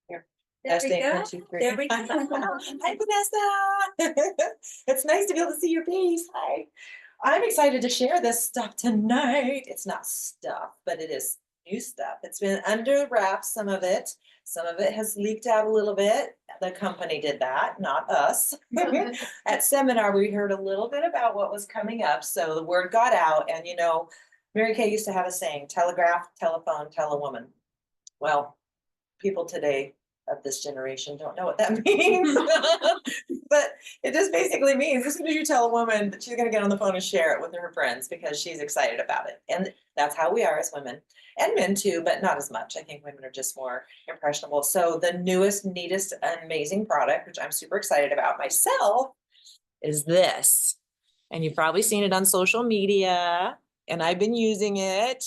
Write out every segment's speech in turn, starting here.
Here. There we Testing, go. 1, 2, 3. There we go. Hi, Vanessa. It's nice to be able to see your face. Hi. I'm excited to share this stuff tonight. It's not stuff, but it is new stuff. It's been under wraps, some of it. Some of it has leaked out a little bit. The company did that, not us. At seminar, we heard a little bit about what was coming up, so the word got out. And Mary Kay used to have a saying: telegraph, telephone, tell a woman. Well, people today of this generation don't know what that means. But it just basically means as soon as you tell a woman that she's going to get on the phone and share it with her friends because she's excited about it. And that's how we are as women, and men too, but not as much. I think women are just more impressionable. So the newest, neatest, amazing product, which I'm super excited about myself, is this. And you've probably seen it on social media, and I've been using it.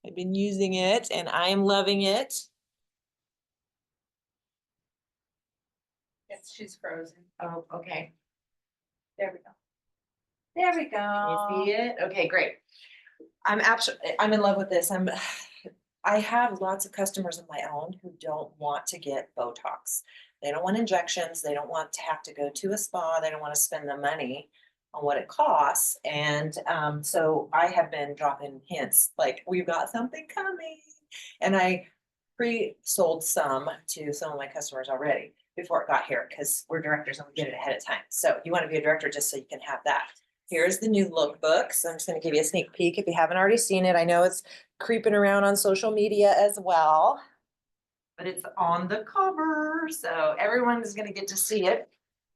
And I am loving it. Yes, she's frozen. Oh, okay. There we go. There we You go. see it? Okay, great. I'm in love with this. I have lots of customers of my own who don't want to get Botox. They don't want injections. They don't want to have to go to a spa. They don't want to spend the money on what it costs. And so I have been dropping hints like, we've got something coming. And I pre-sold some to some of my customers already before it got here, because we're directors and we get it ahead of time. So you want to be a director just so you can have that. Here's the new lookbook. So I'm just going to give you a sneak peek if you haven't already seen it. I know it's creeping around on social media as well, but it's on the cover. So everyone is going to get to see it.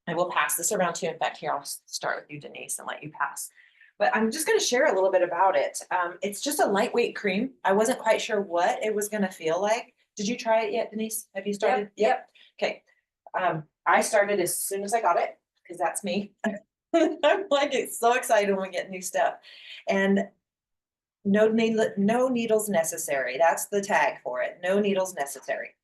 I will pass this around to you. In fact, here, I'll start with you, Denise, and let you pass. But I'm just going to share a little bit about it. It's just a lightweight cream. I wasn't quite sure what it was going to feel like. Did you try it yet, Denise? Have you started? Yep. Okay. I started as soon as I got it, because that's me. I'm like, it's so excited when we get new stuff. And no needles necessary. That's the tag for it. No needles necessary.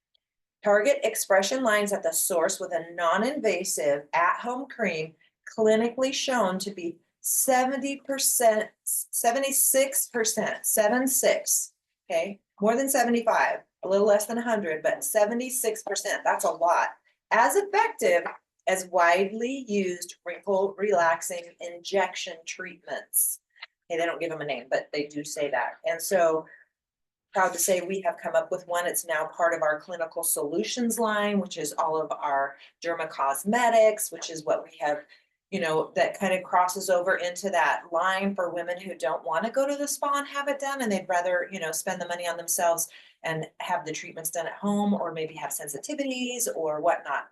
Target expression lines at the source with a non-invasive at-home cream clinically shown to be 70%, 76%, 76, okay? More than 75, a little less than 100, but 76%, that's a lot. As effective as widely used wrinkle relaxing injection treatments. Okay, they don't give them a name, but they do say that. And so proud to say we have come up with one. It's now part of our clinical solutions line, which is all of our derma cosmetics, which is what we have, that kind of crosses over into that line for women who don't want to go to the spa and have it done, and they'd rather, spend the money on themselves and have the treatments done at home, or maybe have sensitivities or whatnot.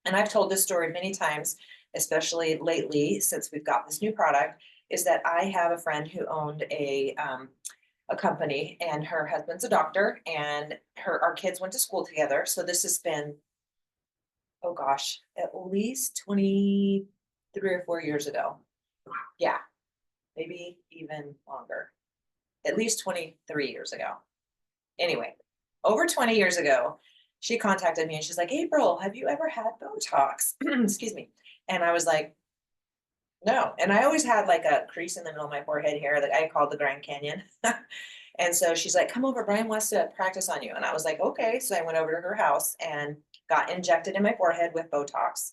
And I've told this story many times, especially lately, since we've got this new product, is that I have a friend who owned a company, and her husband's a doctor, and our kids went to school together. So this has been, oh gosh, at least 23 or 4 years ago. Yeah, maybe even longer. At least 23 years ago. Anyway, over 20 years ago, she contacted me and she's like, April, have you ever had Botox? Excuse me. And I was like, no. And I always had like a crease in the middle of my forehead here that I called the Grand Canyon. And so she's like, come over, Brian wants to practice on you. And I was like, okay. So I went over to her house and got injected in my forehead with Botox.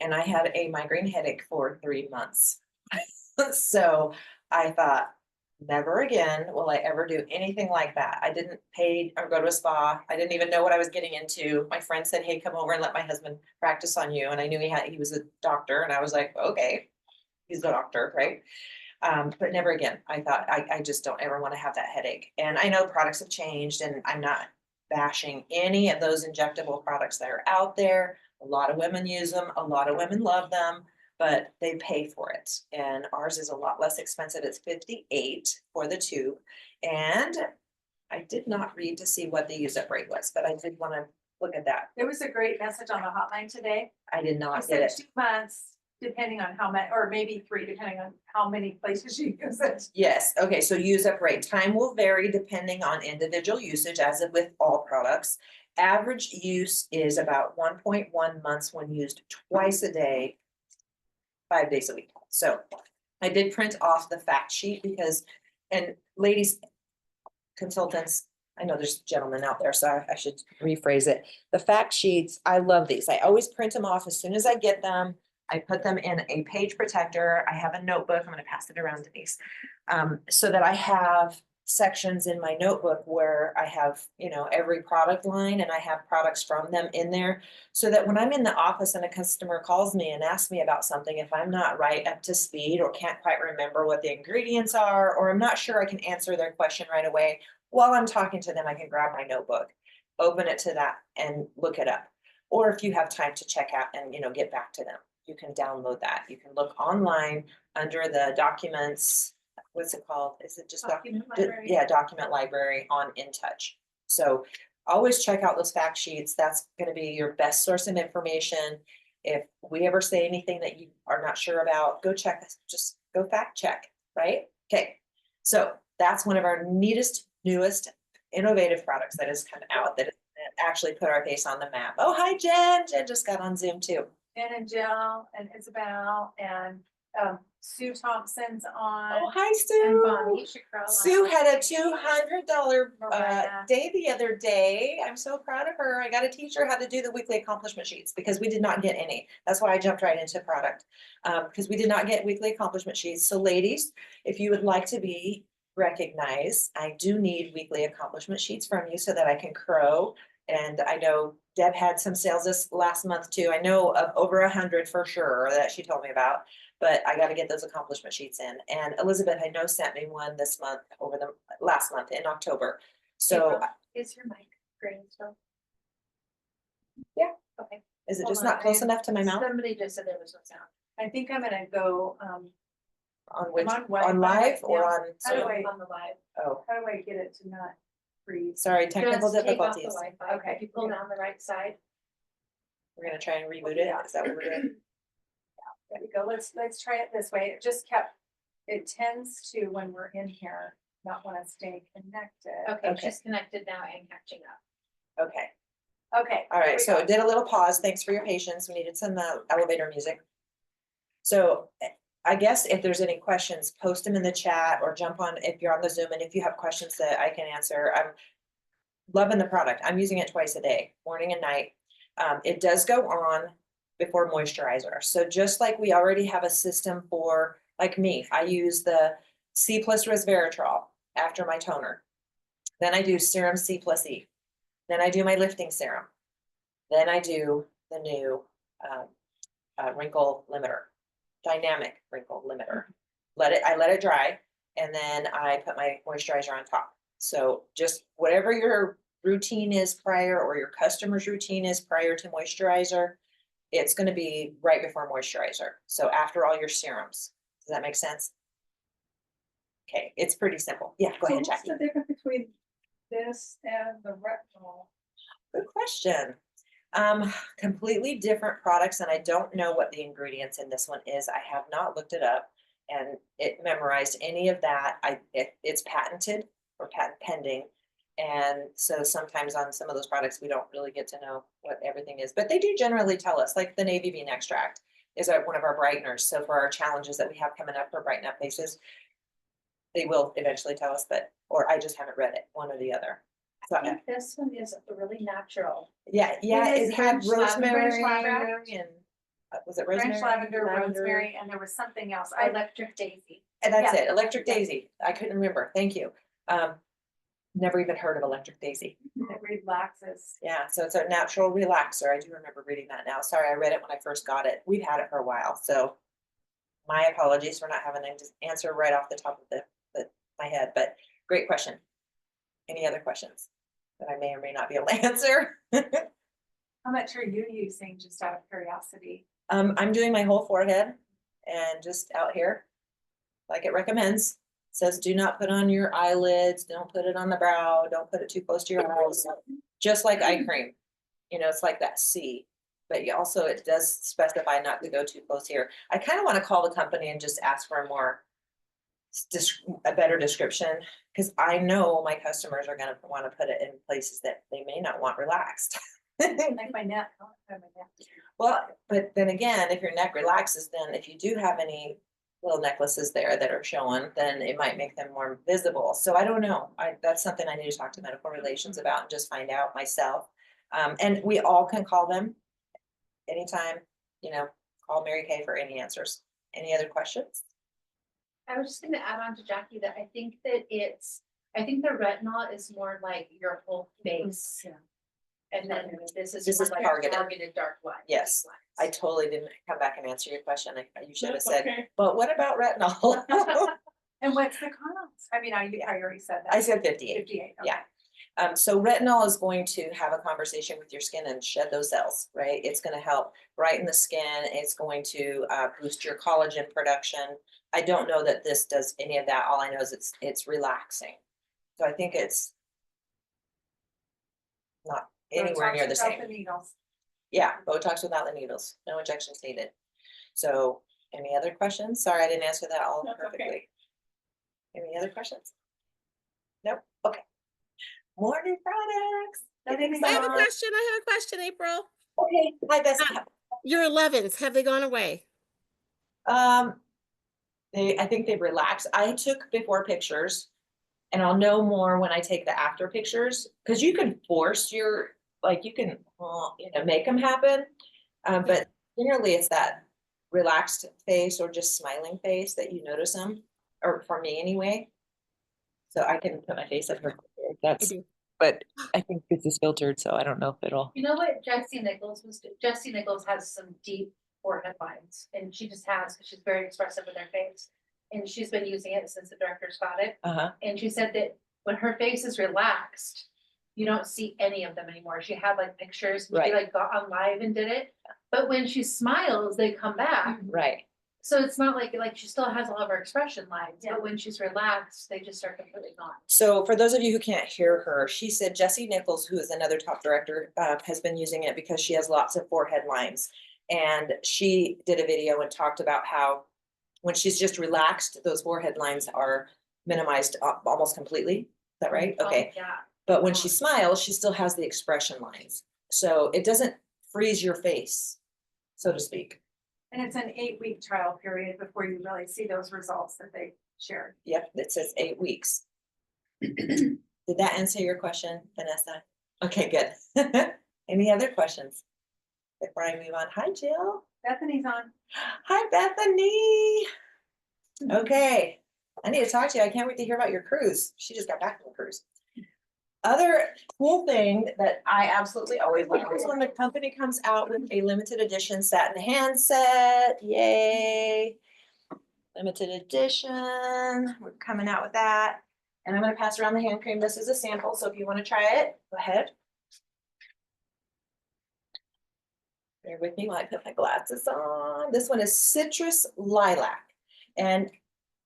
And I had a migraine headache for 3 months. So I thought, never again will I ever do anything like that. I didn't pay or go to a spa. I didn't even know what I was getting into. My friend said, hey, come over and let my husband practice on you. And I knew he was a doctor. And I was like, okay, he's a doctor, right? But never again. I thought, I just don't ever want to have that headache. And I know products have changed, and I'm not bashing any of those injectable products that are out there. A lot of women use them. A lot of women love them, but they pay for it. And ours is a lot less expensive. It's $58 for the tube. And I did not read to see what the use-up rate was, but I did want to look at that. There was a great message on the hotline today. I did It not said get it. 2 months, depending on how many, or maybe 3, depending on how many places you use it. Yes, okay, so use-up rate. Time will vary depending on individual usage, as with all products. Average use is about 1.1 months when used twice a day, 5 days a week. So I did print off the fact sheet because, and ladies, consultants, I know there's gentlemen out there, so I should rephrase it. The fact sheets, I love these. I always print them off as soon as I get them. I put them in a page protector. I have a notebook. I'm gonna pass it around to these. So that I have sections in my notebook where I have, every product line and I have products from them in there. So that when I'm in the office and a customer calls me and asks me about something, if I'm not right up to speed or can't quite remember what the ingredients are, or I'm not sure I can answer their question right away, while I'm talking to them, I can grab my notebook, open it to that and look it up. Or if you have time to check out and, get back to them, you can download that. You can look online under the documents. What's it called? Is it just Document D- library. Yeah, document library on InTouch. So always check out those fact sheets. That's gonna be your best source of information. If we ever say anything that you are not sure about, go check, just go fact check, right? Okay, so that's one of our neatest, newest, innovative products that has come out that actually put our face on the map. Oh, hi, Jen. Jen just got on Zoom too. Jen and Jill and Isabel and Sue Thompson's on. Oh, hi, And Bonnie Sue. Caroline. Sue had a $200 Miranda. day the other day. I'm so proud of her. I got to teach her how to do the weekly accomplishment sheets because we did not get any. That's why I jumped right into product, because we did not get weekly accomplishment sheets. So ladies, if you would like to be recognized, I do need weekly accomplishment sheets from you so that I can crow. And I know Deb had some sales this last month too. I know of over 100 for sure that she told me about. But I gotta get those accomplishment sheets in. And Elizabeth, I know, sent me one this month over the last month in October. So April, is your mic green still? Yeah. Okay. is it Hold just on, not close I- enough to my mouth Somebody just said there was no sound. I think I'm gonna go, on which, on on live or now. on? How do Zoom? I, on the live, Oh, how do I get it to not freeze? sorry, technical Just take off the difficulties. Wi-Fi. Okay. If you pull down the right side. We're gonna try and reboot it. Is that what we're doing? There we go. Let's try it this way. It just kept, it tends to, when we're in here, not wanna stay connected. Okay, Okay. she's connected now and catching up. Okay, Okay. all here right, we so go. it did a little pause. Thanks for your patience. We needed some elevator music. So I guess if there's any questions, post them in the chat or jump on if you're on the Zoom and if you have questions that I can answer. I'm loving the product. I'm using it twice a day, morning and night. It does go on before moisturizer. So just like we already have a system for, like me, I use the C plus resveratrol after my toner. Then I do serum C plus E. Then I do my lifting serum. Then I do the new wrinkle limiter, dynamic wrinkle limiter. I let it dry and then I put my moisturizer on top. So just whatever your routine is prior or your customer's routine is prior to moisturizer, it's gonna be right before moisturizer. So after all your serums. Does that make sense? Okay, it's pretty simple. Yeah, go So ahead, what's Jackie. the difference between this and the retinol? Good question. Completely different products, and I don't know what the ingredients in this one is. I have not looked it up and it memorized any of that. It's patented or patent pending. And so sometimes on some of those products, we don't really get to know what everything is, but they do generally tell us, like the navy bean extract is one of our brighteners. So for our challenges that we have coming up for Brighten Up Faces, they will eventually tell us, or I just haven't read it, one or the other. So, I think this one is really natural. yeah, is it had French lavender, rosemary lavender. and, was it rosemary? French lavender, rosemary, and there was something else. I Electric daisy. And that's yeah. it, electric Yeah. daisy. I couldn't remember. Thank you. Never even heard of electric daisy. it relaxes. Yeah, so it's a natural relaxer. I do remember reading that now. Sorry, I read it when I first got it. We've had it for a while, so my apologies for not having to just answer right off the top of my head, but great question. Any other questions that I may or may not be able to answer? How much are you using, just out of curiosity? I'm doing my whole forehead and just out here, like it recommends. Says do not put on your eyelids, don't put it on the brow, don't put it too close to your eyes, just like eye cream. It's like that C, but also it does specify not to go too close here. I kind of want to call the company and just ask for a better description, because I know my customers are gonna want to put it in places that they may not want relaxed. Like my neck. I don't have my neck. Well, but then again, if your neck relaxes, then if you do have any little necklaces there that are showing, then it might make them more visible. So I don't know. That's something I need to talk to medical relations about and just find out myself. And we all can call them anytime, call Mary Kay for any answers. Any other questions? I was just gonna add on to Jackie that I think the retinol is more like your whole face. Yeah. And then this is This more is like targeted. targeted dark line. Yes, lines. I totally didn't come back and answer your question. You should have That's said, okay. but what about retinol? And what's the cost? I mean, I already said that. I said 58. 58. okay. Yeah. So retinol is going to have a conversation with your skin and shed those cells, right? It's gonna help brighten the skin. It's going to boost your collagen production. I don't know that this does any of that. All I know is it's relaxing. So I think it's not anywhere Botox near the without same. the needles. Yeah, Botox without the needles, no injections needed. So any other questions? Sorry, I didn't answer that all That's okay. perfectly. Any other questions? Nope, okay. More new products. Nothing's I have a on. question, April. Okay, hi Bessie. Your 11s, have they gone away? I think they've relaxed. I took before pictures. And I'll know more when I take the after pictures, because you can force you can, make them happen. But generally it's that relaxed face or just smiling face that you notice them, or for me anyway. So I can put my face up here. That's, do. but I think this is filtered, so I don't know if it'll. You know what Jessie Nichols Jessie Nichols has some deep forehead lines, and she just has, because she's very expressive with her face. And she's been using it since the director's got it. Uh-huh. And she said that when her face is relaxed, you don't see any of them anymore. She had like pictures, she Right. like got on live and did it. But when she smiles, they come back. Right. So it's not like she still has all of her expression lines, Yeah. but when she's relaxed, they just are completely gone. So for those of you who can't hear her, she said Jessie Nichols, who is another top director, has been using it because she has lots of forehead lines. And she did a video and talked about how when she's just relaxed, those forehead lines are minimized almost completely. Is that right? Okay. Oh, yeah. But when she smiles, she still has the expression lines. So it doesn't freeze your face, so to speak. And it's an 8-week trial period before you really see those results that they shared. Yep, it says 8 weeks. Did that answer your question, Vanessa? Okay, good. Any other questions? Before I move on, hi Jill. Bethany's on. Hi Bethany. Okay, I need to talk to you. I can't wait to hear about your cruise. She just got back from the cruise. Other cool thing that I absolutely always love is when the company comes out with a limited edition satin handset. Yay. Limited edition. We're coming out with that. And I'm gonna pass around the hand cream. This is a sample, so if you want to try it, go ahead. Bear with me while I put my glasses on. This one is Citrus Lilac. And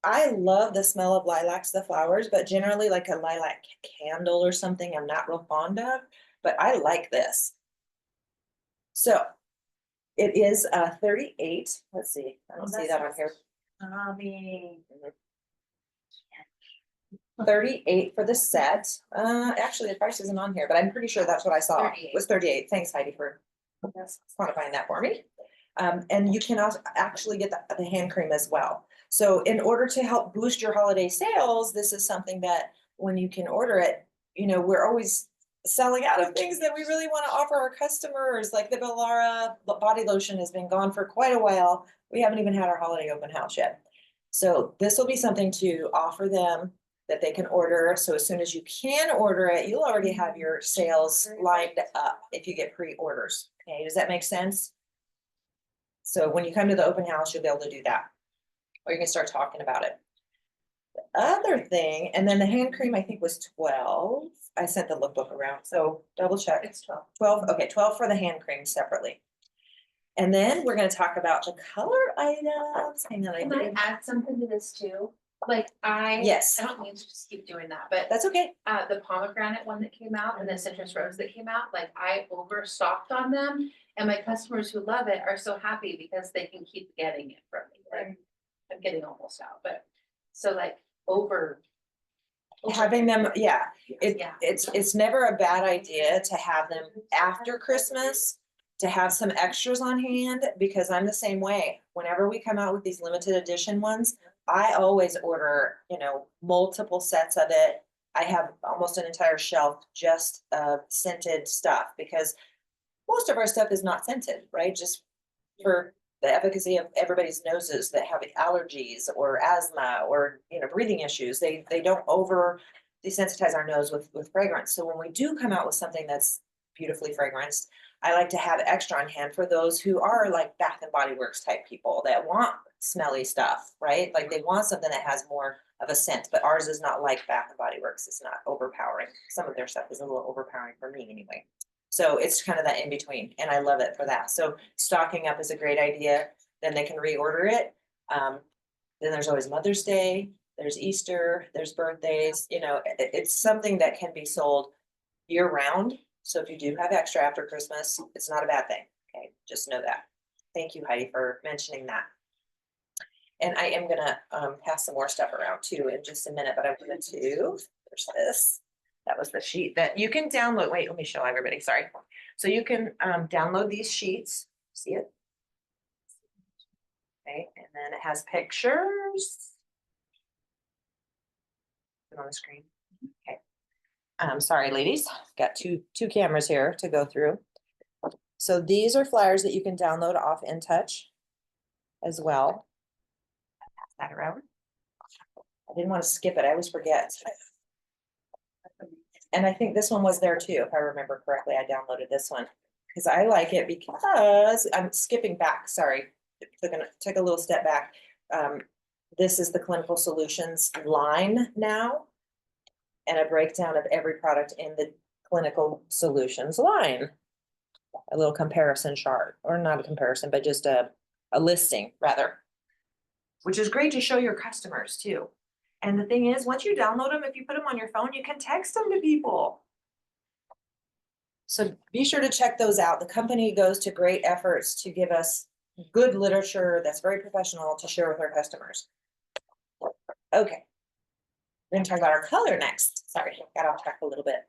I love the smell of lilacs, the flowers, but generally like a lilac candle or something I'm not real fond of, but I like this. So it is 38. Let's see. I don't see that on here. 38 for the set. Actually, the price isn't on here, but I'm pretty sure that's what I saw. 38. Was 38. Thanks, Heidi, for quantifying that for me. And you can also actually get the hand cream as well. So in order to help boost your holiday sales, this is something that when you can order it, we're always selling out of things that we really want to offer our customers, like the Bellara body lotion has been gone for quite a while. We haven't even had our holiday open house yet. So this will be something to offer them that they can order. So as soon as you can order it, you'll already have your sales lined up if you get pre-orders. Okay, does that make sense? So when you come to the open house, you'll be able to do that. Or you can start talking about it. The other thing, and then the hand cream, I think was 12. I sent the lookbook around, so double check. It's 12. 12, okay, 12 for the hand cream separately. And then we're gonna talk about the color items. Hang on, Can I add something to this too? Like Yes. I don't mean to just keep doing that, but That's okay. the pomegranate one that came out and the citrus rose that came out, like I overstocked on them. And my customers who love it are so happy because they can keep getting it from me. Like I'm getting almost out, but so like Having them, yeah, yeah. it's never a bad idea to have them after Christmas. to have some extras on hand, because I'm the same way. Whenever we come out with these limited edition ones, I always order, multiple sets of it. I have almost an entire shelf just of scented stuff, because most of our stuff is not scented, right? Just for the efficacy of everybody's noses that have allergies or asthma or, breathing issues. They don't over desensitize our nose with fragrance. So when we do come out with something that's beautifully fragranced, I like to have extra on hand for those who are like Bath and Body Works type people that want smelly stuff, right? Like they want something that has more of a scent, but ours is not like Bath and Body Works. It's not overpowering. Some of their stuff is a little overpowering for me anyway. So it's kind of that in between, and I love it for that. So stocking up is a great idea. Then they can reorder it. Then there's always Mother's Day, there's Easter, there's birthdays, it's something that can be sold year round. So if you do have extra after Christmas, it's not a bad thing. Okay, just know that. Thank you, Heidi, for mentioning that. And I am gonna pass some more stuff around too in just a minute, but I'm going to, there's this. That was the sheet that you can download. Wait, let me show everybody, sorry. So you can download these sheets, see it? Okay, and then it has pictures. Put on the screen, okay. Sorry, ladies, got two cameras here to go through. So these are flyers that you can download off InTouch as well. Pass that around. I didn't want to skip it, I always forget. And I think this one was there too, if I remember correctly. I downloaded this one because I like it because I'm skipping back, sorry. Took a little step back. This is the Clinical Solutions line now, and a breakdown of every product in the Clinical Solutions line. A little comparison chart, or not a comparison, but just a listing rather, which is great to show your customers too. And the thing is, once you download them, if you put them on your phone, you can text them to people. So be sure to check those out. The company goes to great efforts to give us good literature that's very professional to share with our customers. Okay. We're gonna talk about our color next. Sorry, got off track a little bit.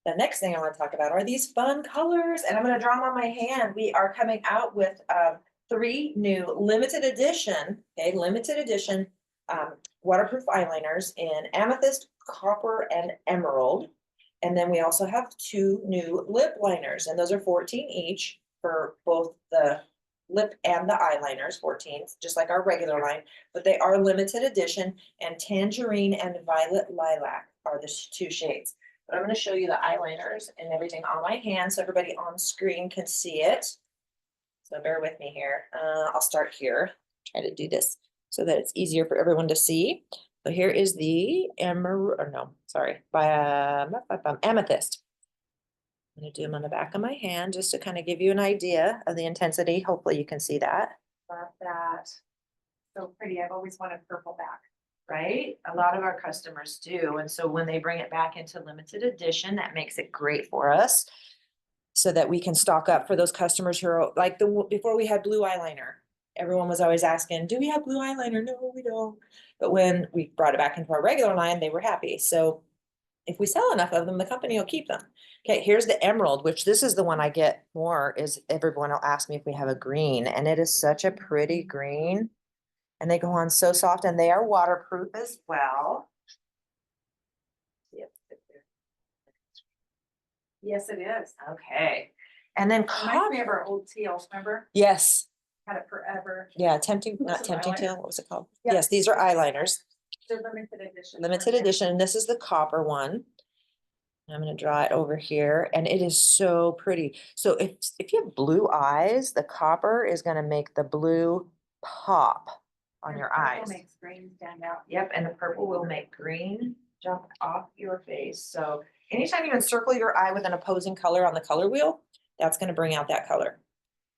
The next thing I want to talk about are these fun colors, and I'm going to draw them on my hand. We are coming out with 3 new limited edition waterproof eyeliners in amethyst, copper, and emerald. And then we also have 2 new lip liners, and those are 14 each for both the lip and the eyeliners, 14, just like our regular line, but they are limited edition, and tangerine and violet lilac are the 2 shades. But I'm going to show you the eyeliners and everything on my hand so everybody on screen can see it. So bear with me here. I'll start here, try to do this so that it's easier for everyone to see. So here is the amethyst. I'm going to do them on the back of my hand just to kind of give you an idea of the intensity. Hopefully you can see that. Love that. So pretty. I've always wanted purple back. Right? A lot of our customers do. And so when they bring it back into limited edition, that makes it great for us so that we can stock up for those customers who are like before we had blue eyeliner. Everyone was always asking, do we have blue eyeliner? No, we don't. But when we brought it back into our regular line, they were happy. So if we sell enough of them, the company will keep them. Okay, here's the emerald, which this is the one I get more, is everyone will ask me if we have a green, and it is such a pretty green. And they go on so soft, and they are waterproof as well. Yes, it is. Okay. And then Reminds me of our old teals, remember? yes, Had it forever. yeah, tempting, not Some tempting eyeliner. teal, what was it called? Yeah. Yes, these are eyeliners, They're limited edition. limited edition. This is the copper one. I'm gonna draw it over here, and it is so pretty. So if you have blue eyes, the copper is gonna make the blue pop on And your purple eyes. Makes green stand out. Yep, and the purple will make green jump off your face. So anytime you encircle your eye with an opposing color on the color wheel, that's gonna bring out that color.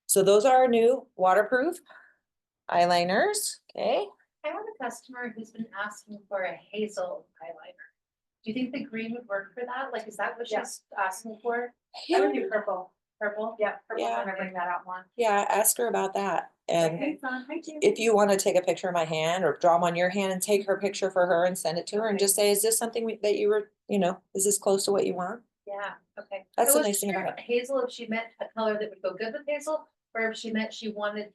So those are our new waterproof eyeliners, okay? I have a customer who's been asking for a hazel eyeliner. Do you think the green would work for that? Like, is that what Yeah. she's asking for? I would do purple. Purple? Yeah, purple. Yeah. When I bring that out more. Yeah, ask her about that. And Okay, son, thank you. if you want to take a picture of my hand or draw them on your hand and take her picture for her and send it to her and just say, is this something that you were, is this close to what you want? Yeah, Okay. That's I the wasn't nice thing sure about if Hazel, if she meant a color that would go good with hazel, or if she meant she wanted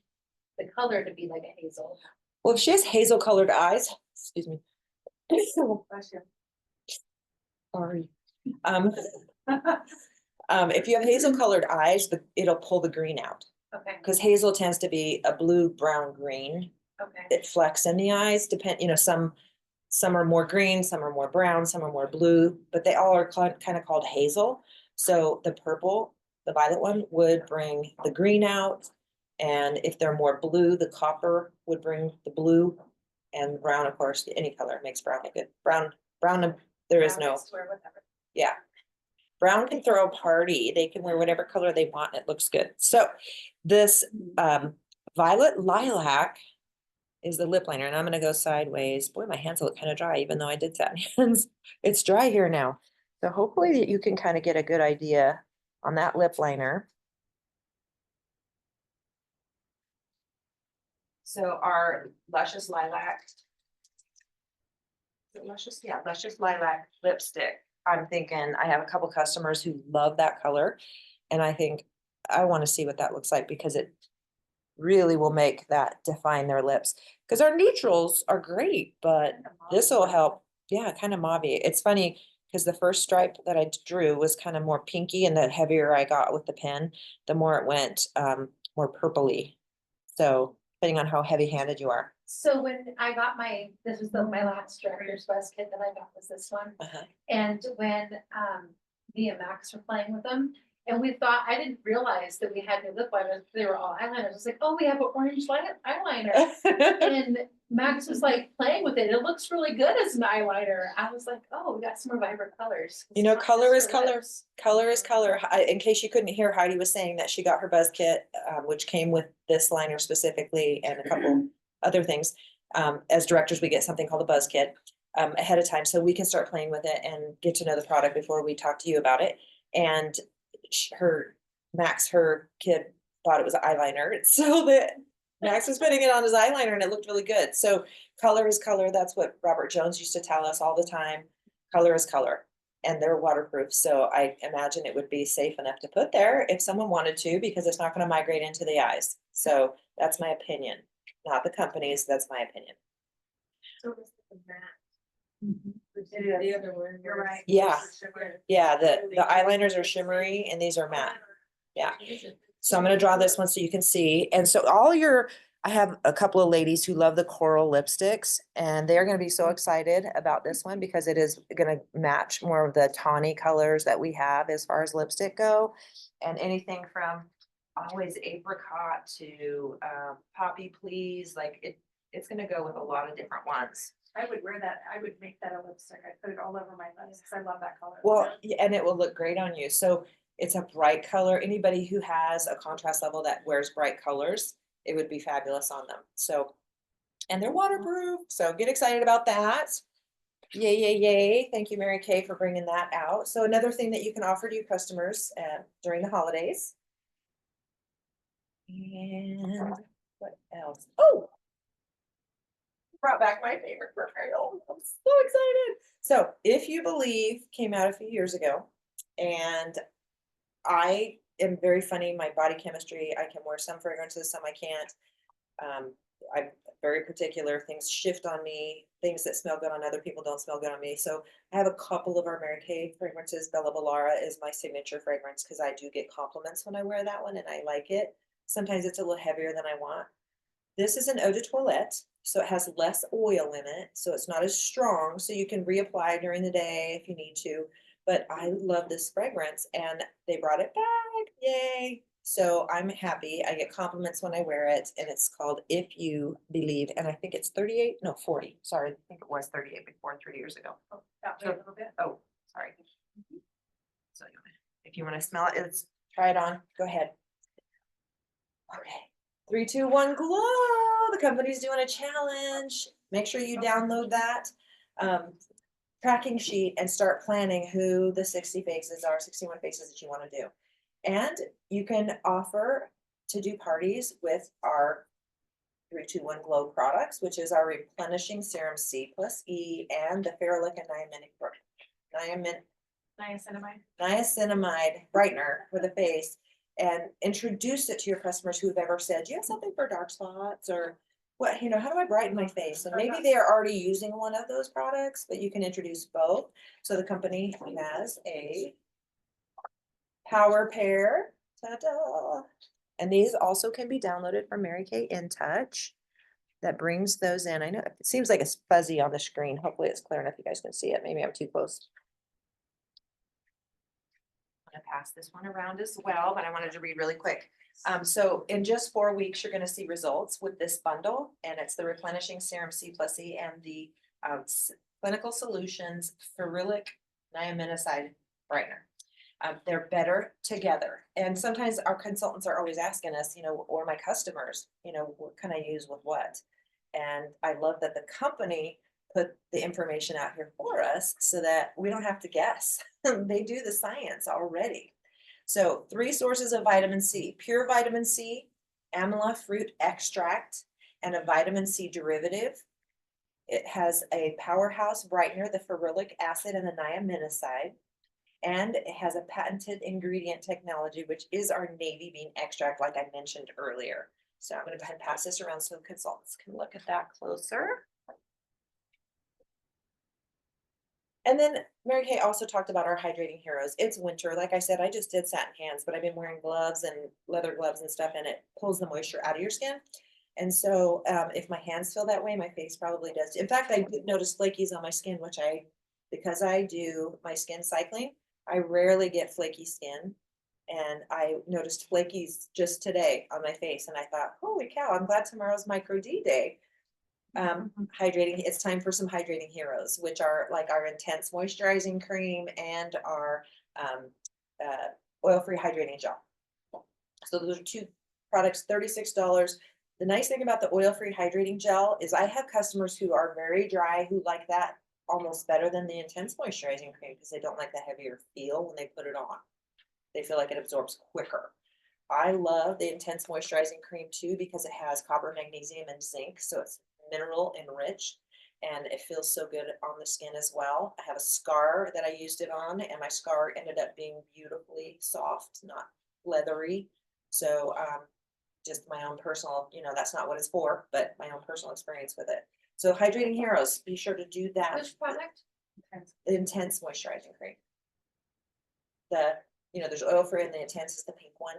the color to be like a hazel. Well, if she has hazel colored eyes, excuse me. Bless you. Sorry. If you have hazel colored eyes, it'll pull the green out. Okay, Because hazel tends to be a blue, brown, green. okay. It flecks in the eyes, some are more green, some are more brown, some are more blue, but they all are kind of called hazel. So the purple, the violet one would bring the green out. And if they're more blue, the copper would bring the blue, and brown, of course, any color makes brown look good. Brown, there is Brown no, is to wear whatever. yeah. Brown can throw a party. They can wear whatever color they want. And it looks good. So this violet lilac is the lip liner, and I'm gonna go sideways. Boy, my hands look kind of dry, even though I did satin hands. It's dry here now. So hopefully that you can kind of get a good idea on that lip liner. So our Luscious Lilac. Is it Luscious? Yeah, Luscious Lilac lipstick. I'm thinking, I have a couple customers who love that color. And I think I want to see what that looks like because it really will make that define their lips. Because our neutrals are great, but this will help. Yeah, kind of mauvey. It's funny because the first stripe that I drew was kind of more pinky, and the heavier I got with the pen, the more it went more purpley. So depending on how heavy handed you are. So when I got this was my last director's best kit that I got was this one. Uh-huh. And when me and Max were playing with them, and we thought, I didn't realize that we had new lip liners, they were all eyeliners. I was like, oh, we have an orange eyeliner. And Max was like playing with it. It looks really good as an eyeliner. I was like, oh, we got some more vibrant colors. You know, It's not color just is for color. lips. Color is color. In case you couldn't hear, Heidi was saying that she got her buzz kit, which came with this liner specifically and a couple other things. As directors, we get something called a buzz kit ahead of time, so we can start playing with it and get to know the product before we talk to you about it. And Max, her kid, thought it was an eyeliner, so that Max was putting it on his eyeliner and it looked really good. So color is color. That's what Robert Jones used to tell us all the time. Color is color. And they're waterproof. So I imagine it would be safe enough to put there if someone wanted to, because it's not going to migrate into the eyes. So that's my opinion, not the company's. That's my opinion. So it's the matte. The other one, you're right. Yeah. Yeah, the eyeliners are shimmery and these are matte. Yeah. So I'm going to draw this one so you can see. And so I have a couple of ladies who love the coral lipsticks, and they're going to be so excited about this one because it is going to match more of the tawny colors that we have as far as lipstick go. And anything from always apricot to poppy please, like it's going to go with a lot of different ones. I would wear that. I would make that a lipstick. I'd put it all over my lips because I love that color. Well, and it will look great on you. So it's a bright color. Anybody who has a contrast level that wears bright colors, it would be fabulous on them. So, and they're waterproof. So get excited about that. Yay, yay, yay. Thank you, Mary Kay, for bringing that out. So another thing that you can offer to your customers during the holidays. And what else? Oh, brought back my favorite perfume. I'm so excited. So If You Believe came out a few years ago, and I am very funny. My body chemistry, I can wear some fragrances, some I can't. I'm very particular. Things shift on me. Things that smell good on other people don't smell good on me. So I have a couple of our Mary Kay fragrances. Bella Bollara is my signature fragrance because I do get compliments when I wear that one and I like it. Sometimes it's a little heavier than I want. This is an eau de toilette, so it has less oil in it, so it's not as strong, so you can reapply during the day if you need to. But I love this fragrance and they brought it back. Yay. So I'm happy. I get compliments when I wear it, and it's called If You Believe. And I think it's 40. Sorry, I think it was 38 before 3 years ago. Oh, that way a little bit. Oh, sorry. So if you want to smell it, try it on. Go ahead. Okay. 3, 2, 1, glow. The company's doing a challenge. Make sure you download that tracking sheet and start planning who the 61 faces that you want to do. And you can offer to do parties with our 3, 2, 1 Glow products, which is our replenishing serum C plus E and the Ferrolic and niacinamide brightener for the face and introduce it to your customers who've ever said, do you have something for dark spots or what, how do I brighten my face? And maybe they are already using one of those products, but you can introduce both. So the company has a power pair, ta-da. And these also can be downloaded from Mary Kay In Touch. That brings those in. I know it seems like it's fuzzy on the screen. Hopefully it's clear enough you guys can see it. Maybe I'm too close. I'm gonna pass this one around as well, but I wanted to read really quick. So in just 4 weeks, you're gonna see results with this bundle, and it's the Replenishing Serum C plus E and the Clinical Solutions Ferulic Niaminocide Brightener. They're better together. And sometimes our consultants are always asking us, or my customers, what can I use with what? And I love that the company put the information out here for us so that we don't have to guess. They do the science already. So 3 sources of vitamin C, pure vitamin C, amla fruit extract, and a vitamin C derivative. It has a powerhouse brightener, the ferulic acid and the niaminocide. And it has a patented ingredient technology, which is our navy bean extract, like I mentioned earlier. So I'm going to go ahead and pass this around so consultants can look at that closer. And then Mary Kay also talked about our hydrating heroes. It's winter. Like I said, I just did satin hands, but I've been wearing gloves and leather gloves and stuff, and it pulls the moisture out of your skin. And so if my hands feel that way, my face probably does. In fact, I noticed flakies on my skin, because I do my skin cycling, I rarely get flaky skin. And I noticed flakies just today on my face. And I thought, holy cow, I'm glad tomorrow's Micro D day. Hydrating, it's time for some hydrating heroes, which are like our intense moisturizing cream and our oil-free hydrating gel. So those are 2 products, $36. The nice thing about the oil-free hydrating gel is I have customers who are very dry who like that almost better than the intense moisturizing cream because they don't like the heavier feel when they put it on. They feel like it absorbs quicker. I love the intense moisturizing cream too because it has copper, magnesium, and zinc. So it's mineral enriched and it feels so good on the skin as well. I have a scar that I used it on and my scar ended up being beautifully soft, not leathery. So just my own personal, that's not what it's for, but my own personal experience with it. So hydrating heroes, be sure to do that. Which product? The intense moisturizing cream. There's oil free and the intense is the pink one.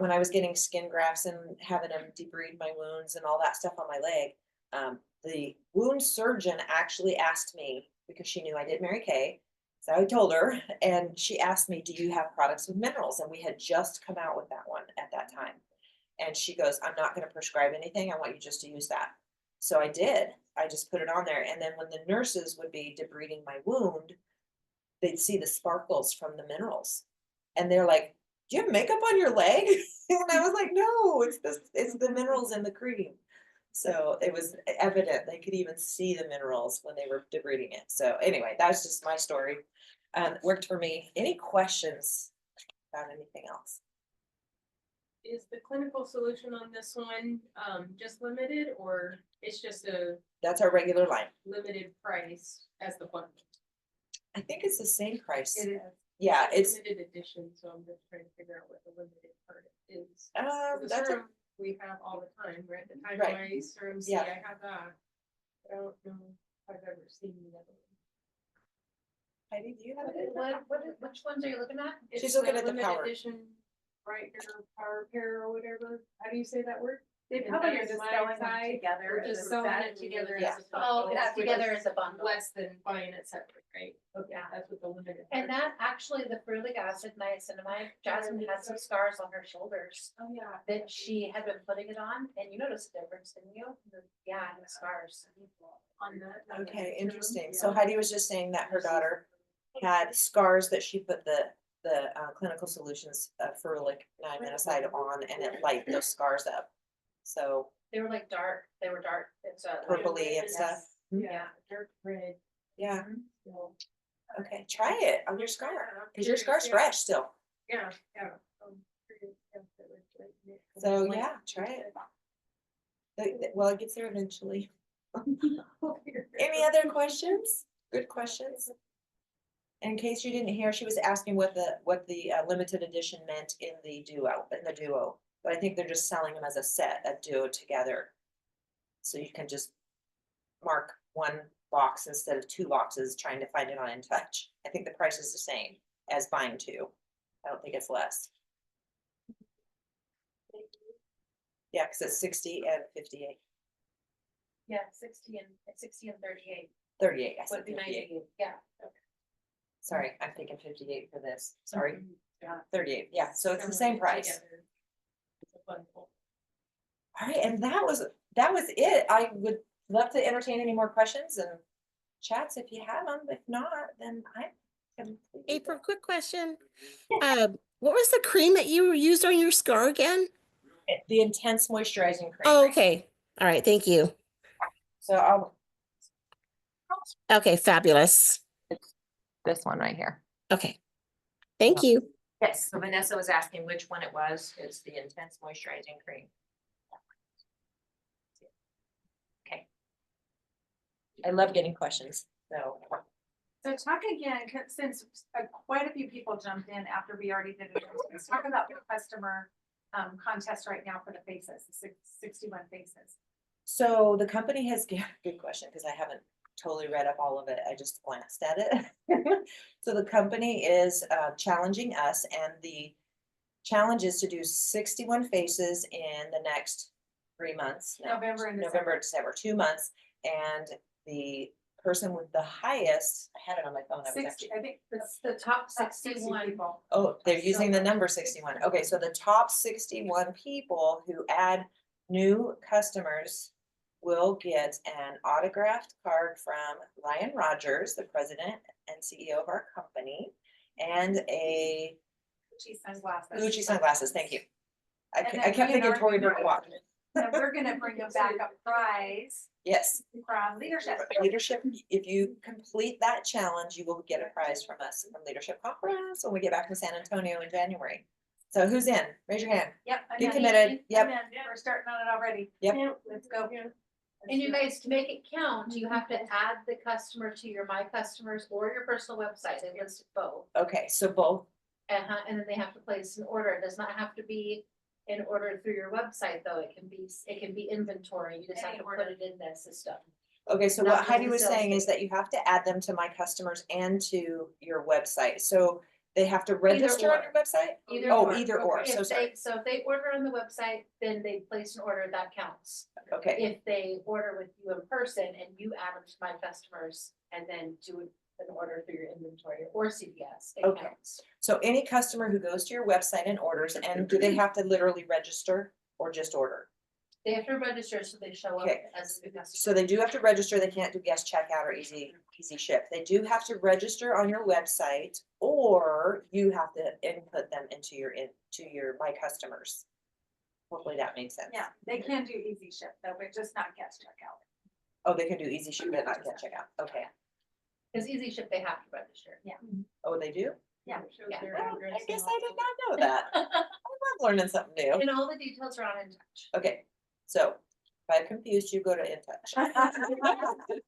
When I was getting skin grafts and having them debride my wounds and all that stuff on my leg, the wound surgeon actually asked me, because she knew I did Mary Kay, so I told her, and she asked me, do you have products with minerals? And we had just come out with that one at that time. And she goes, I'm not going to prescribe anything. I want you just to use that. So I did. I just put it on there. And then when the nurses would be debriding my wound, they'd see the sparkles from the minerals. And they're like, do you have makeup on your leg? And I was like, no, it's the minerals in the cream. So it was evident. They could even see the minerals when they were debriding it. So anyway, that's just my story. Worked for me. Any questions about anything else? Is the clinical solution on this one just limited, or it's just a That's our regular line. limited price as the one? I think it's the same price. It is. Yeah, it's Limited edition, so I'm just trying to figure out what the limited part is. The that's a, serum we have all the time, right? The time Right. my serum C, Yeah. I have that. I don't know if I've ever seen the other one. Heidi, do you have it? Which ones are you looking at? She's It's looking the at the limited power. edition brightener power pair or whatever. How do you say that word? They And probably are that's just my selling them side. together. We're as just a selling set. it together. Yeah. as a Oh, bundle, that which together is as a bundle. less than buying it separate, right? Okay, Yeah. that's what the limited. And part that actually, the ferulic acid niacinamide, Jasmine had some scars on her shoulders is. Oh, yeah. that she had been putting it on, and you noticed a difference, didn't you? Yeah, in the scars. On that. Okay, interesting. So Heidi was just saying that her daughter had scars that she put the clinical solutions ferulic niaminocide on, and it lightened those scars up. So They were like dark, it's purpley and stuff. Yeah, dark red. Yeah. So, Okay, try it on your scar because your scar's Yeah. fresh still. Yeah, yeah. Curious if it would like make a So link. yeah, try it. Well, it gets there eventually. Any other questions? Good questions. In case you didn't hear, she was asking what the limited edition meant in the duo. But I think they're just selling them as a set, a duo together. So you can just mark one box instead of two boxes trying to find it on InTouch. I think the price is the same as buying two. I don't think it's less. Yeah, because it's 60 and 58. Yeah, 60 and 38 38, I would said be 58. 98, yeah. Sorry, I'm thinking 58 for this. Sorry, Yeah. 38. Yeah, so it's the same price. Together. It's a bundle. All right, and that was it. I would love to entertain any more questions and chats if you have them. If not, then I'm completely April, done. quick question. What was the cream that you used on your scar again? The intense moisturizing cream. Oh, okay. All right, thank you. So I'll Okay, fabulous. this one right here. Okay. Thank you. Yes, so Vanessa was asking which one it was. It's the intense moisturizing cream. Okay. I love getting questions, so. So talk again, since quite a few people jumped in after we already did it, let's talk about the customer contest right now for the faces, the 61 faces. So the company has, good question, because I haven't totally read up all of it. I just glanced at it. So the company is challenging us, and the challenge is to do 61 faces in the next 3 months. No, November and November, December, 2 months. And the person with the highest, I had it on my phone. I was 60, actually, I think It's the top 60 61. people. oh, they're So using the much. number 61. Okay, so the top 61 people who add new customers will get an autographed card from Ryan Rogers, the president and CEO of our company, and a Gucci sunglasses. Gucci sunglasses. Thank you. I And kept then we thinking and Tory our- Burke watch. And we're gonna bring a backup prize Yes, from leadership. leadership, if you complete that challenge, you will get a prize from us from Leadership Conference when we get back to San Antonio in January. So who's in? Raise your hand. Yep. I'm Get in. committed. I'm Yep. in. We're starting on it already. Yep. Let's go. And you guys, to make it count, you have to add the customer to your My Customers or your personal website. They list both. Okay, so both. And then they have to place an order. It does not have to be an order through your website, though. It can be inventory. You just have Any to order. put it in the system. Okay, so Not what just Heidi the was sales saying is team. that you have to add them to My Customers and to your website. So they have to register on or. your website? Either Oh, or. either or. If So sorry. So if they order on the website, then they place an order, that counts. Okay, If they order with you in person and you add them to My Customers and then do an order through your inventory or CVS, it Okay. counts. so any customer who goes to your website and orders, and do they have to literally register or just order? They have to register so they show up Okay. as a customer. So they do have to register. They can't do guest checkout or easy ship. They do have to register on your website, or you have to input them into your My Customers. Hopefully that makes sense. Yeah, they can do easy ship though, but just not guest checkout. Oh, they can do easy ship, but not guest checkout. Okay. Cause Easy Ship, they have to register. Oh, they do? Yeah. Yeah. Well, I guess I did not know that. I love learning something new. And all the details are on InTouch. Okay, so if I'm confused, you go to InTouch.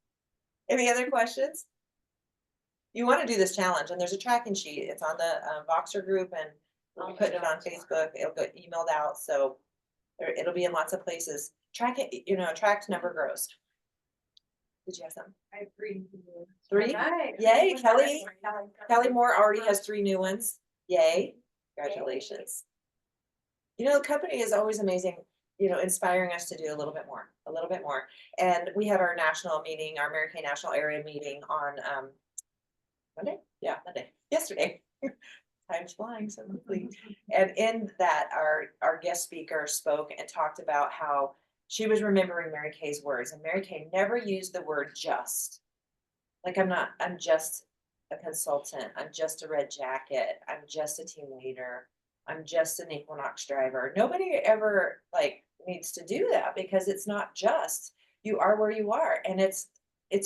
Any other questions? You want to do this challenge, and there's a tracking sheet. It's on the Voxer group, and we'll be putting it on Facebook. It'll get emailed out, so it'll be in lots of places. Track it, tracked number grows. Did you have something? I agree. 3? Right. Yay, Kelly. Kelly Moore already has 3 new ones. Yay, congratulations. The company is always amazing, inspiring us to do a little bit more. And we had our national meeting, our Mary Kay National Area meeting on Monday? Yeah, Monday, yesterday. Time's flying so quickly. And in that, our guest speaker spoke and talked about how she was remembering Mary Kay's words, and Mary Kay never used the word just. Like, I'm just a consultant, I'm just a red jacket, I'm just a team leader, I'm just an Equinox driver. Nobody ever needs to do that, because it's not just. You are where you are, and it's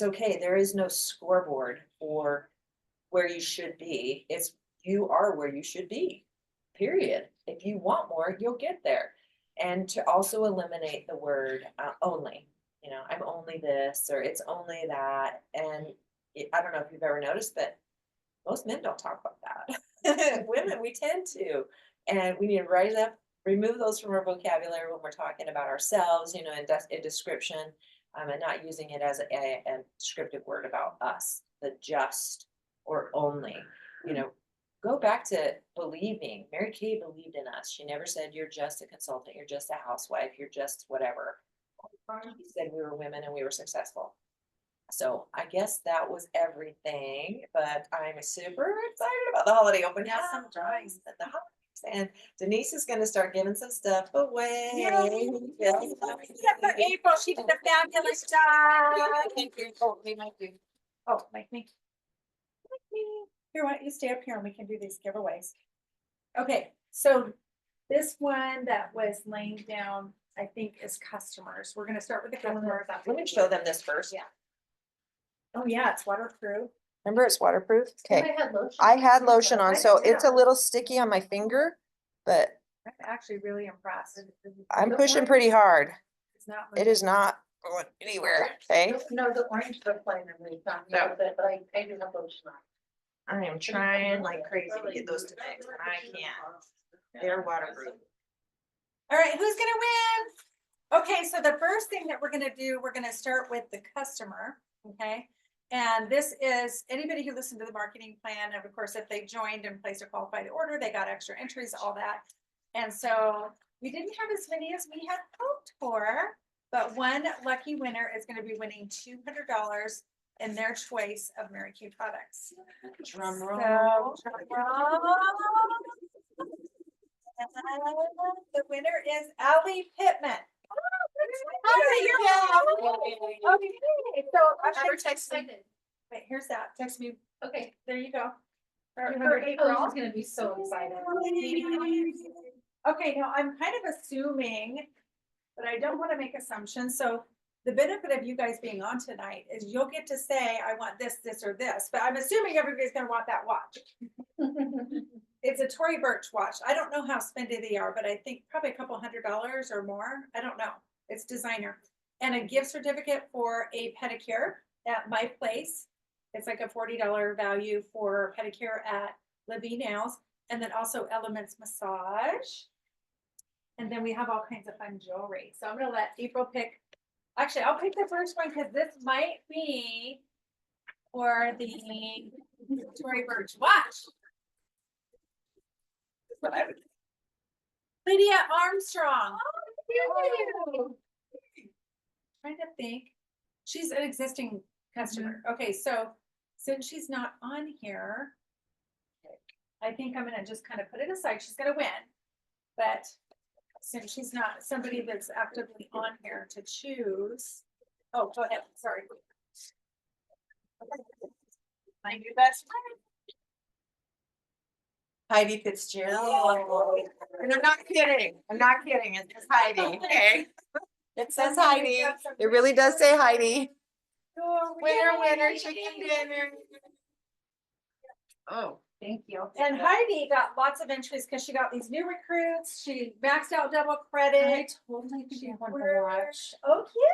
okay. There is no scoreboard for where you should be. You are where you should be, period. If you want more, you'll get there. And to also eliminate the word only, I'm only this, or it's only that. And I don't know if you've ever noticed, but Most men don't talk about that. Women, we tend to, and we need to rise up, remove those from our vocabulary when we're talking about ourselves, in description, and not using it as a descriptive word about us, the just or only, Go back to believing. Mary Kay believed in us. She never said, you're just a consultant, you're just a housewife, you're just whatever. She said we were women and we were successful. So I guess that was everything, but I'm super excited about the holiday open Yeah, house some drawings. at the house. And Denise is gonna start giving some stuff away. Except for April, she did a fabulous job. Thank you. Oh, we might do. Oh, like me. Like me. Here, why don't you stay up here and we can do these giveaways? Okay, so this one that was laying down, I think is customers. We're gonna start with the customers. Let me show them this first. Yeah. Oh, yeah, it's waterproof. Remember, it's waterproof? Okay. I had lotion. I had lotion on, I so did it's a too. little sticky on my finger, but I'm actually really impressed. I'm pushing pretty hard. It's not. It is not going anywhere, okay? No, the orange look fine and we found No. out that, but I do have lotion on. I am trying like crazy to get those to mix, and I can't. They're waterproof. All right, who's gonna win? Okay, so the first thing that we're gonna do, we're gonna start with the customer, okay? And this is anybody who listened to the marketing plan, and of course, if they joined and placed a qualified order, they got extra entries, all that. And so we didn't have as many as we had hoped for, but one lucky winner is gonna be winning $200 in their choice of Mary Kay products. Drum So, roll. drum roll. And the winner is Ally Pittman. Okay, so Never text me. wait, here's that. Text me. Okay. There you go. For Oh, April. she's gonna be so excited. Okay, now I'm kind of assuming, but I don't want to make assumptions. So the benefit of you guys being on tonight is you'll get to say, I want this, this, or this, but I'm assuming everybody's gonna want that watch. It's a Tory Burch watch. I don't know how spendy they are, but I think probably a couple $100 or more. I don't know. It's designer. And a gift certificate for a pedicure at my place. It's like a $40 value for pedicure at Libby Nails. And then also Elements Massage. And then we have all kinds of fun jewelry. So I'm gonna let April pick. Actually, I'll pick the first one because this might be for the Tory Burch watch. Lydia Armstrong. Trying to think. She's an existing customer. Okay, so since she's not on here, I think I'm gonna just kind of put it aside. She's gonna win. But since she's not somebody that's actively on here to choose. Oh, go ahead. Sorry. My new best friend. Heidi Fitzgerald. And I'm not kidding. I'm not kidding. It says Heidi, okay? It says Heidi. It really does say Heidi. Winner, winner, chicken dinner. Oh. Thank you. And Heidi got lots of entries because she got these new recruits. She maxed out double credit. Totally She think I want to ordered- watch. Oh, cute.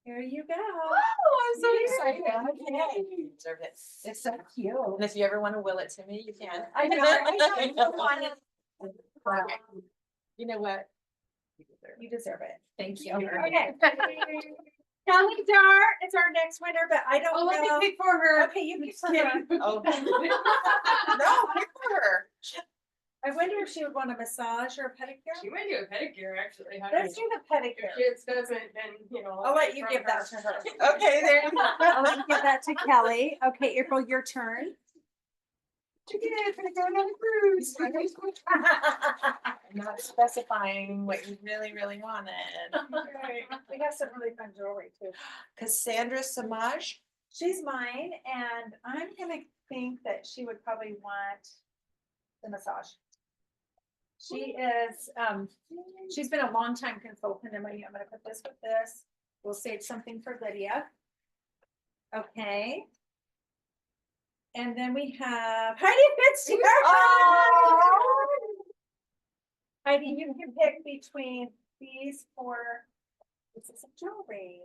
Here you go. Oh, I'm so Yeah. excited. Okay. You deserve it. It's so cute. And if you ever want to will it to me, you can. I know. I know. Okay. You know what? You deserve it. You deserve it. Thank you. Okay. Kelly Dar is our next winner, but I don't Oh, let me know. pick for her. Okay, you pick for her. Oh. No, pick for her. I wonder if she would want a massage or a pedicure. She might do a pedicure, actually. Let's do the pedicure. If she doesn't, then, you know. I'll let you from give that to her. Okay, there you go. I'll let you give that to Kelly. Okay, April, your turn. Chicken is gonna go on a cruise. I'm not specifying what you really, really wanted. We have some really fun jewelry too. Cassandra Samaj. She's mine, and I'm gonna think that she would probably want the massage. She is, she's been a long time consultant in my, I'm gonna put this with this. We'll save something for Lydia. Okay. And then we have Heidi Fitzgerald. Heidi, you can pick between these four pieces of jewelry.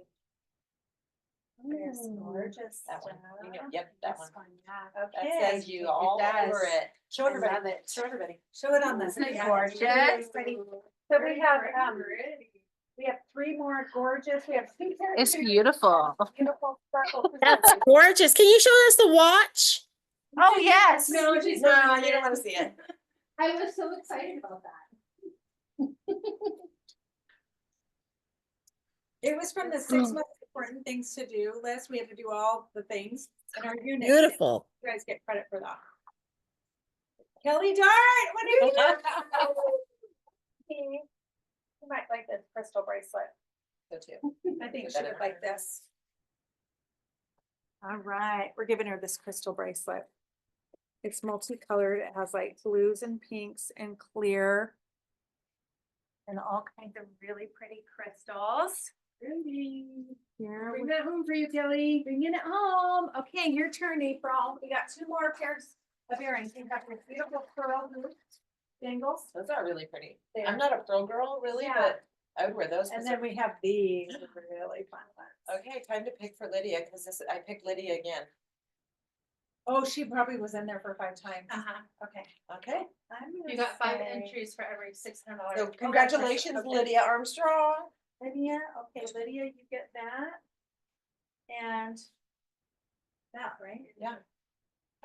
There's Ooh, gorgeous That one, you know, stuff. yep, that one. Yeah. That Okay. says you all over does. it. Show I everybody, love it. show everybody. Show it on this. Isn't it Yeah. gorgeous? Pretty. So we have 3 more gorgeous, we have 2 pairs. It's of beautiful. Beautiful sparkle. That's gorgeous. Can you show us the watch? Oh, yes. No, she's No, not. you don't wanna see it. I was so excited about that. It was from the 6 most important things to do list. We had to do all the things in our unit. Beautiful. You guys get credit for that. Kelly Dart, what are you doing? You might like this crystal bracelet. So too. I think Put she that in would like this. All right, we're giving her this crystal bracelet. It's multicolored. It has like blues and pinks and clear. And all kinds of really pretty crystals. Here Bring we that home for you, Kelly. bringing it home. Okay, your turn, April. We got 2 more pairs of earrings. We got this beautiful pearl hoop bangles. Those are really pretty. They I'm are. not a pearl girl really, Yeah. but I would wear those. And 'cause then they're- we have these really fun ones. Okay, time to pick for Lydia, cause this, I picked Lydia again. Oh, she probably was in there for 5 times. Uh-huh. Okay. Okay, I'm You gonna got 5 say- entries for every $600. so congratulations, Okay. Lydia Armstrong. Lydia, okay, Lydia, you get that. And that, right? Yeah.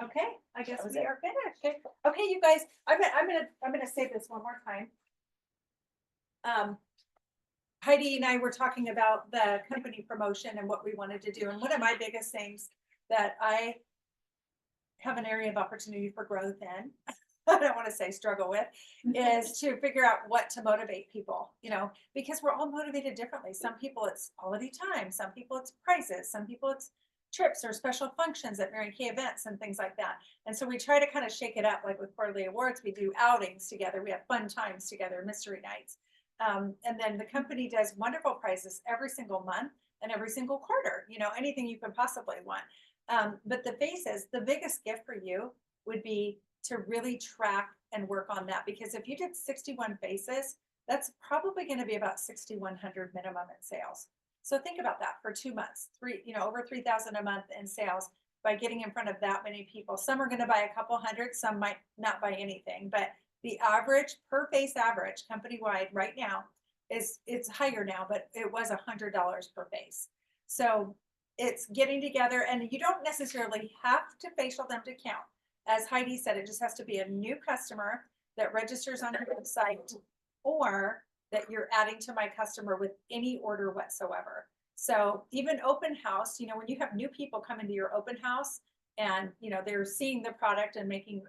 Okay, I guess was we it. are finished. Okay, you guys, I'm gonna say this one more time. Heidi and I were talking about the company promotion and what we wanted to do, and one of my biggest things that I have an area of opportunity for growth in, I don't wanna say struggle with, is to figure out what to motivate people, you know, because we're all motivated differently. Some people it's quality time, some people it's prices, some people it's trips or special functions at Mary Kay events and things like that. And so we try to kind of shake it up, like with quarterly awards, we do outings together, we have fun times together, mystery nights. And then the company does wonderful prizes every single month and every single quarter, you know, anything you could possibly want. But the faces, the biggest gift for you would be to really track and work on that, because if you did 61 faces, that's probably going to be about 6,100 minimum in sales. So think about that for 2 months, over 3,000 a month in sales by getting in front of that many people. Some are going to buy a couple hundred, some might not buy anything, but the average per face average company wide right now it's higher now, but it was $100 per face. So it's getting together, and you don't necessarily have to facial them to count. As Heidi said, it just has to be a new customer that registers on your website, or that you're adding to my customer with any order whatsoever. So even open house, you know, when you have new people come into your open house and, you know, they're seeing the product and making,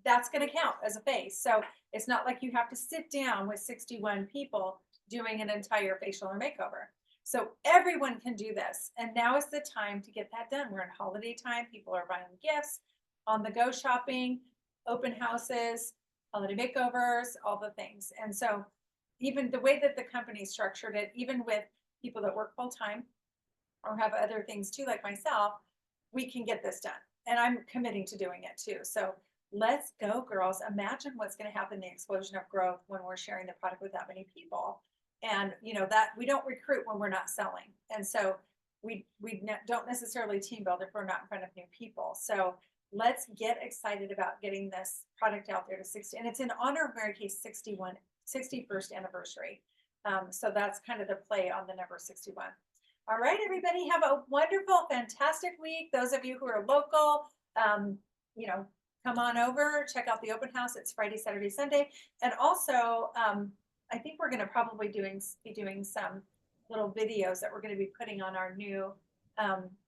that's going to count as a face. So it's not like you have to sit down with 61 people doing an entire facial or makeover. So everyone can do this. And now is the time to get that done. We're in holiday time. People are buying gifts, on the go shopping, open houses, holiday makeovers, all the things. And so even the way that the company structured it, even with people that work full time or have other things too, like myself, we can get this done. And I'm committing to doing it too. So let's go, girls. Imagine what's going to happen, the explosion of growth when we're sharing the product with that many people. And you know that we don't recruit when we're not selling. And so we don't necessarily team build if we're not in front of new people. So let's get excited about getting this product out there to 60. And it's in honor of Mary Kay's 61st anniversary. So that's kind of the play on the number 61. All right, everybody, have a wonderful, fantastic week. Those of you who are local, you know, come on over, check out the open house. It's Friday, Saturday, Sunday. And also, I think we're going to probably be doing some little videos that we're going to be putting on our new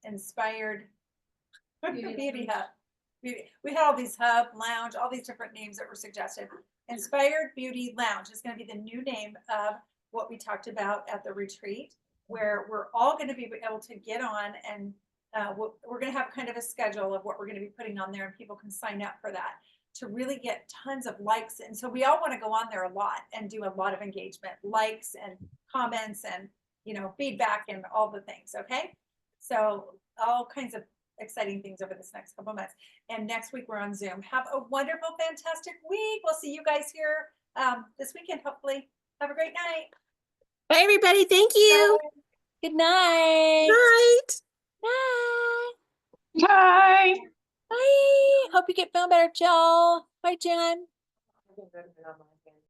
inspired beauty hub. We had all these hub, lounge, all these different names that were suggested. Inspired Beauty Lounge is going to be the new name of what we talked about at the retreat, where we're all going to be able to get on, and we're going to have kind of a schedule of what we're going to be putting on there, and people can sign up for that to really get tons of likes. And so we all want to go on there a lot and do a lot of engagement, likes and comments and, you know, feedback and all the things. Okay. So all kinds of exciting things over this next couple months. And next week we're on Zoom. Have a wonderful, fantastic week. We'll see you guys here this weekend, hopefully. Have a great night. Bye, everybody. Thank you. Good night. Night. Bye. Bye. Bye. Hope you get feeling better, Jill. Bye, Jen. I think that's online.